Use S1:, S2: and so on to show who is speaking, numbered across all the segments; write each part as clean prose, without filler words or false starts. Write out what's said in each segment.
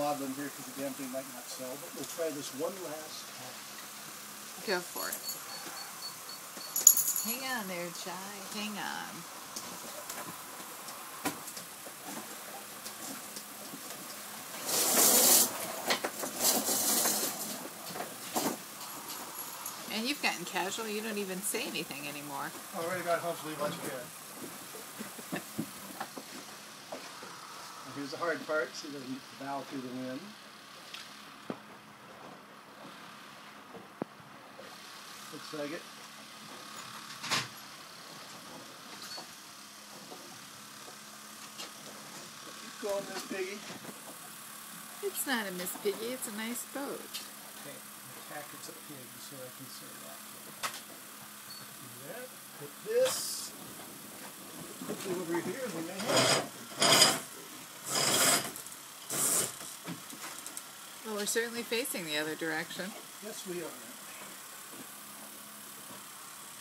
S1: modeling here because the damn thing might not sell, but we'll try this one last time.
S2: Go for it. Hang on there, Chai. Hang on. And you've gotten casual. You don't even say anything anymore.
S1: I already got home, so leave what you can. Here's the hard part. See, it doesn't bow through the wind. Looks like it. Keep going, Miss Piggy.
S2: It's not a Miss Piggy. It's a nice boat.
S1: Okay, attack it's a pig, so I can say that. Do that. Put this. Put it over here, and we may have.
S2: Well, we're certainly facing the other direction.
S1: Yes, we are.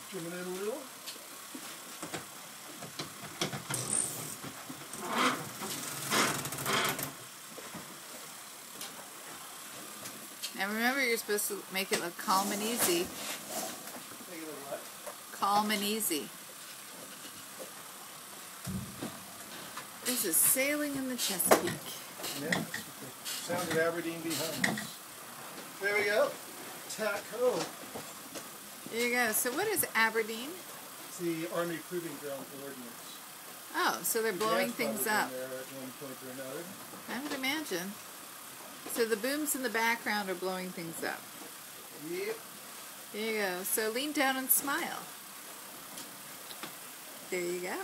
S1: Trim it in a little.
S2: Now remember, you're supposed to make it look calm and easy.
S1: Make it look what?
S2: Calm and easy. This is sailing in the Chesapeake.
S1: Yeah, that's what the sound of Aberdeen behind us. There we go. Tack ho.
S2: There you go. So what is Aberdeen?
S1: It's the Army Proving Ground for Ordnance.
S2: Oh, so they're blowing things up.
S1: There at one point or another.
S2: I would imagine. So the booms in the background are blowing things up.
S1: Yep.
S2: There you go. So lean down and smile. There you go.